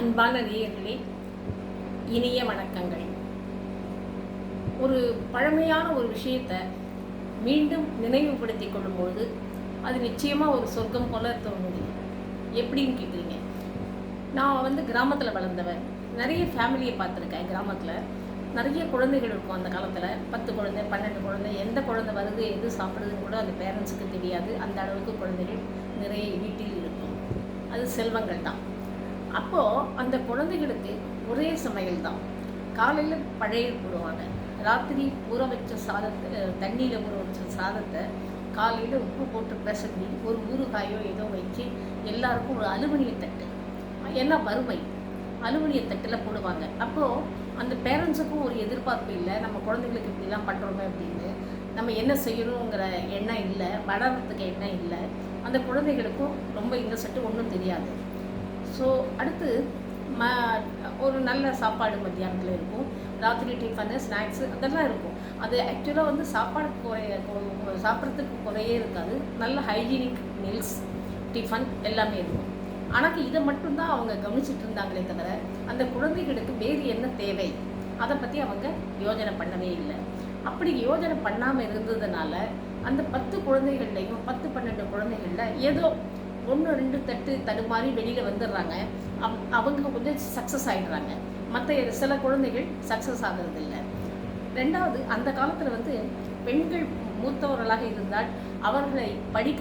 அன்பான நேயர்களே, இனிய வணக்கங்கள். ஒரு பழமையான ஒரு விஷயத்தை மீண்டும் நினைவுபடுத்திக் கொள்ளும்பொழுது அது நிச்சயமாக ஒரு சொர்க்கம் போல தோணுது. எப்படின்னு கேட்குறீங்க? நான் கிராமத்தில் வளர்ந்தவன். நிறைய ஃபேமிலியை பார்த்துருக்கேன். கிராமத்தில் நிறைய குழந்தைகள் இருக்கும். அந்த காலத்தில் 10 குழந்தை, 12 குழந்தை, எந்த குழந்தை வருது எது சாப்பிடுதுன்னு கூட அந்த பேரண்ட்ஸுக்கு தெரியாது. அந்த அளவுக்கு குழந்தைகள் நிறைய வீட்டில் இருக்கும். அது செல்வங்கள் தான். அப்போது அந்த குழந்தைகளுக்கு ஒரே சமையல் தான். காலையில் பழையல் போடுவாங்க. ராத்திரி ஊற வச்ச சாதத்தை, தண்ணியில் ஊற வச்ச சாதத்தை காலையில் உப்பு போட்டு பிசைஞ்சி ஒரு ஊறுகாயோ ஏதோ வச்சு எல்லாருக்கும் ஒரு அலுமினிய தட்டு, ஏன்னா வறுமை, அலுமினிய தட்டில் போடுவாங்க. அப்போது அந்த பேரண்ட்ஸுக்கும் ஒரு எதிர்பார்ப்பு இல்லை, நம்ம குழந்தைங்களுக்கு இப்படிலாம் பண்ணுறோமே அப்படின்னு. நம்ம என்ன செய்யணுங்கிற எண்ணம் இல்லை, வளர்கிறதுக்கு எண்ணம் இல்லை. அந்த குழந்தைகளுக்கும் ரொம்ப இன்னசென்ட்டு ஒன்றும் தெரியாது. ஸோ அடுத்து ஒரு நல்ல சாப்பாடு மத்தியானத்தில் இருக்கும். ராத்திரி டிஃபனு, ஸ்நாக்ஸு அதெல்லாம் இருக்கும். அது ஆக்சுவலாக சாப்பாடு சாப்பிட்றதுக்கு குறையே இருக்காது. நல்ல ஹைஜீனிக் மீல்ஸ், டிஃபன் எல்லாமே இருக்கும். ஆனால் இதை மட்டும்தான் அவங்க கவனிச்சிட்டு இருந்தாங்களே தவிர அந்த குழந்தைகளுக்கு வேறு என்ன தேவை அதை பற்றி அவங்க யோஜனை பண்ணவே இல்லை. அப்படி யோஜனை பண்ணாமல் இருந்ததுனால அந்த 10 குழந்தைகள்லையும் 10-12 குழந்தைகளில் ஏதோ 1-2 தட்டு தடுமாறி வெளியில் வந்துடுறாங்க. அவங்க கொஞ்சம் சக்ஸஸ் ஆகிடுறாங்க. மற்ற சில குழந்தைகள் சக்ஸஸ் ஆகிறது இல்லை. ரெண்டாவது, அந்த காலத்தில் பெண்கள் மூத்தவர்களாக இருந்தால் அவர்களை படிக்க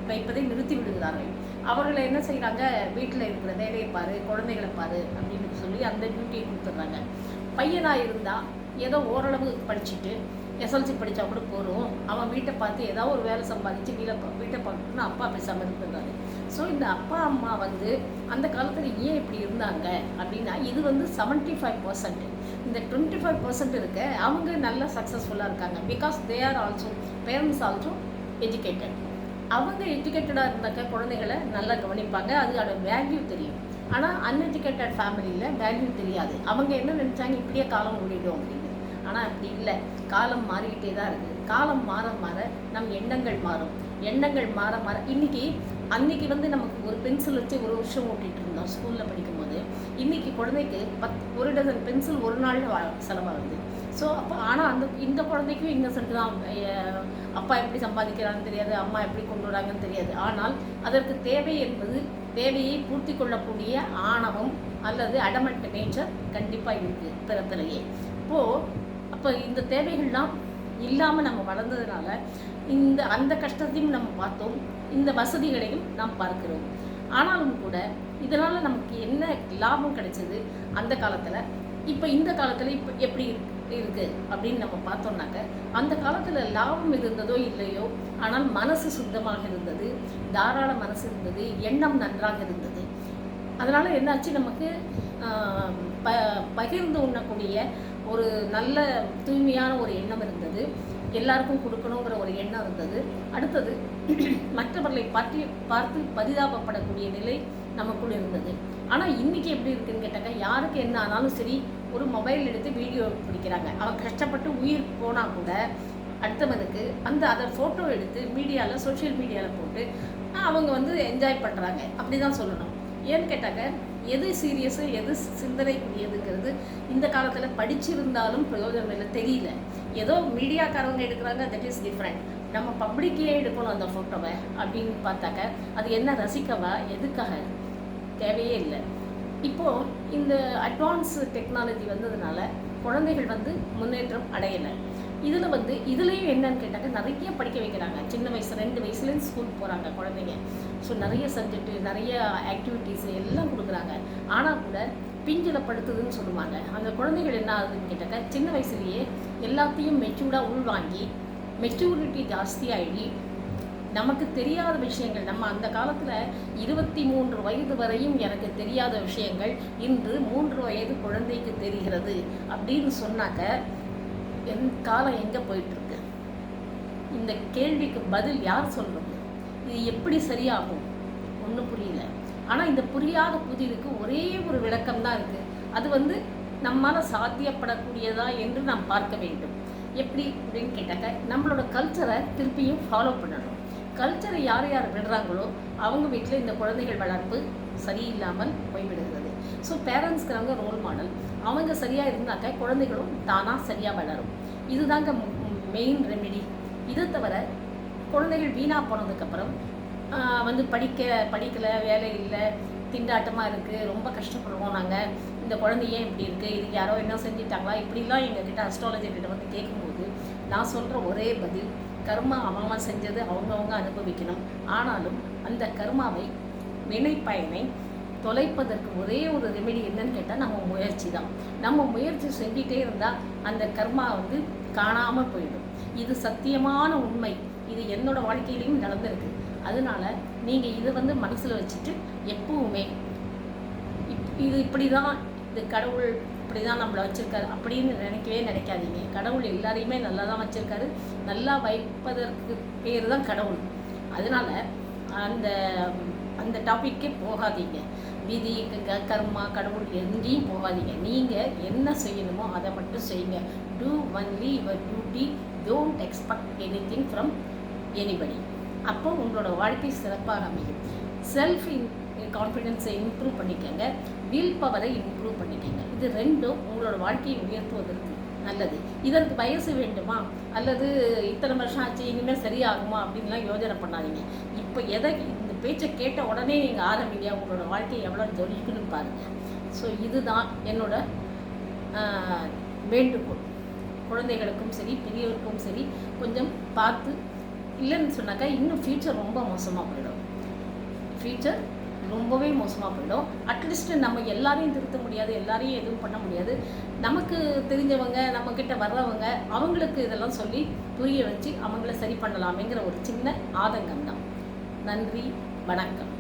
வைப்பதை நிறுத்தி விடுகிறார்கள். அவர்களை என்ன செய்கிறாங்க, வீட்டில் இருக்கிற வேலையை பாரு, குழந்தைகளை பாரு அப்படின்னு சொல்லி அந்த டியூட்டியை கொடுத்துட்றாங்க. பையனாக இருந்தால் ஏதோ ஓரளவு படிச்சுட்டு எஸ்எல்சி படித்தா கூட போகிறோம், அவன் வீட்டை பார்த்து ஏதாவது ஒரு வேலை சம்பாதிச்சு வீட்டை பார்க்கணுன்னு அப்பா பேசாமல் இருக்கிறாரு. ஸோ இந்த அப்பா அம்மா அந்த காலத்தில் ஏன் இப்படி இருந்தாங்க அப்படின்னா, இது 75%. இந்த 25% இருக்க அவங்க நல்லா சக்ஸஸ்ஃபுல்லாக இருக்காங்க. Because they are also, parents also educated. அவங்க எஜுகேட்டடாக இருந்தாக்க குழந்தைகளை நல்லா கவனிப்பாங்க, அதோட வேல்யூ தெரியும். ஆனால் அன்எஜுகேட்டட் ஃபேமிலியில் வேல்யூ தெரியாது. அவங்க என்ன நினச்சாங்க, இப்படியே காலம் ஓடிடும் அப்படின்னு. ஆனால் அப்படி இல்லை, காலம் மாறிக்கிட்டே தான் இருக்குது. காலம் மாற மாற நம் எண்ணங்கள் மாறும். எண்ணங்கள் மாற மாற அன்னைக்கு நமக்கு ஒரு பென்சில் வச்சு ஒரு வருஷம் ஓட்டிகிட்டு இருந்தோம் ஸ்கூலில் படிக்கும்போது. இன்றைக்கி குழந்தைக்கு 1 டஜன் பென்சில் ஒரு நாளில் செலவாகுது. ஸோ அப்போ ஆனால் இந்த குழந்தைக்கும் இன்னசென்ட் தான். அப்பா எப்படி சம்பாதிக்கிறான்னு தெரியாது, அம்மா எப்படி கொண்டு வராங்கன்னு தெரியாது. ஆனால் அதற்கு தேவை என்பது, தேவையை பூர்த்தி கொள்ளக்கூடிய ஆணவம் அல்லது அடமண்ட் நேச்சர் கண்டிப்பாக இருக்குது பிறப்பிலேயே. அப்போ இந்த தேவைகள்லாம் இல்லாமல் நம்ம வளர்ந்ததுனால அந்த கஷ்டத்தையும் நம்ம பார்த்தோம், இந்த வசதிகளையும் நாம் பார்க்கிறோம். ஆனாலும் கூட இதனால் நமக்கு என்ன லாபம் கிடைச்சது அந்த காலத்தில், இப்போ இந்த காலத்தில் இப்போ எப்படி இருக்குது அப்படின்னு நம்ம பார்த்தோம்னாக்க, அந்த காலத்தில் லாபம் இருந்ததோ இல்லையோ, ஆனால் மனசு சுத்தமாக இருந்தது, தாராள மனசு இருந்தது, எண்ணம் நன்றாக இருந்தது. அதனால் என்னாச்சு, நமக்கு பகிர்ந்து உண்ணக்கூடிய ஒரு நல்ல தூய்மையான ஒரு எண்ணம் இருந்தது, எல்லாருக்கும் கொடுக்கணுங்கிற ஒரு எண்ணம் இருந்தது. அடுத்தது, மற்றவர்களை பார்த்து பரிதாபப்படக்கூடிய நிலை நமக்குள் இருந்தது. ஆனால் இன்றைக்கி எப்படி இருக்குதுன்னு கேட்டாங்க, யாருக்கு என்ன ஆனாலும் சரி ஒரு மொபைல் எடுத்து வீடியோ பிடிக்கிறாங்க. அவன் கஷ்டப்பட்டு உயிர் போனால் கூட அடுத்தவனுக்கு அதை ஃபோட்டோ எடுத்து மீடியாவில், சோஷியல் மீடியாவில் போட்டு அவங்க என்ஜாய் பண்ணுறாங்க. அப்படி தான் சொல்லணும். ஏன்னு கேட்டாங்க, எது சீரியஸு எது சிந்தனைக்குரியதுங்கிறது இந்த காலத்தில் படிச்சிருந்தாலும் பிரயோஜனம் இல்லை, தெரியல. ஏதோ மீடியாக்காரவங்க எடுக்கிறாங்க, தட் இஸ் டிஃப்ரெண்ட். நம்ம பப்ளிக்கே எடுக்கணும் அந்த ஃபோட்டோவை அப்படின்னு பார்த்தாக்க அது என்ன ரசிக்கவா, எதுக்காக, தேவையே இல்லை. இப்போது இந்த அட்வான்ஸ் டெக்னாலஜி வந்ததுனால குழந்தைகள் முன்னேற்றம் அடையலை. இதுலேயும் என்னன்னு கேட்டாங்க, நிறைய படிக்க வைக்கிறாங்க. சின்ன வயசு 2 வயசுலேருந்து ஸ்கூல் போகிறாங்க குழந்தைங்க. ஸோ நிறைய சப்ஜெக்ட்டு, நிறைய ஆக்டிவிட்டீஸு எல்லாம் கொடுக்குறாங்க. ஆனால் கூட பிஞ்சில் படுத்துதுன்னு சொல்லுவாங்க. அந்த குழந்தைகள் என்ன ஆகுதுன்னு கேட்டாக்க, சின்ன வயசுலேயே எல்லாத்தையும் மெச்சூர்டாக உள்வாங்கி மெச்சூரிட்டி ஜாஸ்தியாகி நமக்கு தெரியாத விஷயங்கள், நம்ம அந்த காலத்தில் 23 வயது வரையும் எனக்கு தெரியாத விஷயங்கள் இன்று 3 வயது குழந்தைக்கு தெரிகிறது அப்படின்னு சொன்னாக்க காலம் எங்கே போயிட்டுருக்கு? இந்த கேள்விக்கு பதில் யார் சொல்கிறது? இது எப்படி சரியாகும்? ஒன்றும் புரியல. ஆனால் இந்த புரியாத புதிருக்கு ஒரே ஒரு விளக்கம் தான் இருக்குது. அது நம்மால் சாத்தியப்படக்கூடியதா என்று நாம் பார்க்க வேண்டும். எப்படி அப்படின்னு கேட்டாக்க, நம்மளோட கல்ச்சரை திருப்பியும் ஃபாலோ பண்ணணும். கல்ச்சரை யார் யார் விடுறாங்களோ அவங்க வீட்டில் இந்த குழந்தைகள் வளர்ப்பு சரியில்லாமல் போய்விடுகிறது. ஸோ பேரண்ட்ஸ்க்கு ரோல் மாடல். அவங்க சரியாக இருந்தாக்க குழந்தைகளும் தானாக சரியாக வளரும். இதுதாங்க மெயின் ரெமெடி. இதை தவிர குழந்தைகள் வீணாக போனதுக்கப்புறம் படிக்கலை, வேலை இல்லை, திண்டாட்டமாக இருக்குது, ரொம்ப கஷ்டப்படுவோம் நாங்கள், இந்த குழந்தை ஏன் இப்படி இருக்குது, இதுக்கு யாரோ என்ன செஞ்சிட்டாங்களா, இப்படிலாம் எங்ககிட்ட அஸ்ட்ராலஜர்கிட்ட வந்து கேட்கும்போது நான் சொல்கிற ஒரே பதில், கர்மா அவன் செஞ்சது அவங்கவுங்க அனுபவிக்கணும். ஆனாலும் அந்த கர்மாவை, வினைப்பயனை தொலைப்பதற்கு ஒரே ஒரு ரெமெடி என்னன்னு கேட்டால் நம்ம முயற்சி தான். நம்ம முயற்சி செஞ்சிட்டே இருந்தால் அந்த கர்மா காணாமல் போயிடும். இது சத்தியமான உண்மை. இது என்னோட வாழ்க்கையிலையும் நடந்திருக்கு. அதனால நீங்கள் இதை மனசில் வச்சுட்டு எப்பவுமே இது இப்படி தான், இது கடவுள் இப்படி தான் நம்மளை வச்சுருக்காரு அப்படின்னு நினைக்காதீங்க. கடவுள் எல்லாரையுமே நல்லா தான் வச்சுருக்காரு. நல்லா வைப்பதற்கு பேர் தான் கடவுள். அதனால் அந்த அந்த டாப்பிக்கே போகாதீங்க. விதி, கர்மா, கடவுள் எங்கேயும் போகாதீங்க. நீங்கள் என்ன செய்யணுமோ அதை மட்டும் செய்யுங்க. Do only your duty. Don't expect anything from anybody. அப்போ உங்களோட வாழ்க்கை சிறப்பாக அமையும். செல்ஃப் கான்ஃபிடென்ஸை இம்ப்ரூவ் பண்ணிக்கங்க, வில் பவரை இம்ப்ரூவ் பண்ணிக்கங்க. இது ரெண்டும் உங்களோட வாழ்க்கையை உயர்த்துவதற்கு நல்லது. இதற்கு வயசு வேண்டுமா, அல்லது இத்தனை வருஷம் ஆச்சு இனிமேல் சரியாகுமா அப்படின்லாம் யோஜனை பண்ணாதீங்க. இப்போ இந்த பேச்சை கேட்ட உடனே நீங்கள் ஆரம்பிங்க. உங்களோட வாழ்க்கையை எவ்வளோ ஜொலிக்குன்னு பாருங்கள். ஸோ இதுதான் என்னோட வேண்டுகோள். குழந்தைகளுக்கும் சரி, பெரியவருக்கும் சரி, கொஞ்சம் பார்த்து. இல்லைன்னு சொன்னாக்கா இன்னும் ஃப்யூச்சர் ரொம்ப மோசமாக போயிடும். ஃப்யூச்சர் ரொம்பவே மோசமாக போயிடும். அட்லீஸ்ட் நம்ம எல்லாரையும் திருத்த முடியாது, எல்லாரையும் எதுவும் பண்ண முடியாது. நமக்கு தெரிஞ்சவங்க, நம்மக்கிட்ட வர்றவங்க, அவங்களுக்கு இதெல்லாம் சொல்லி புரிய வச்சு அவங்கள சரி பண்ணலாமேங்கிற ஒரு சின்ன ஆதங்கம் தான். நன்றி, வணக்கம்.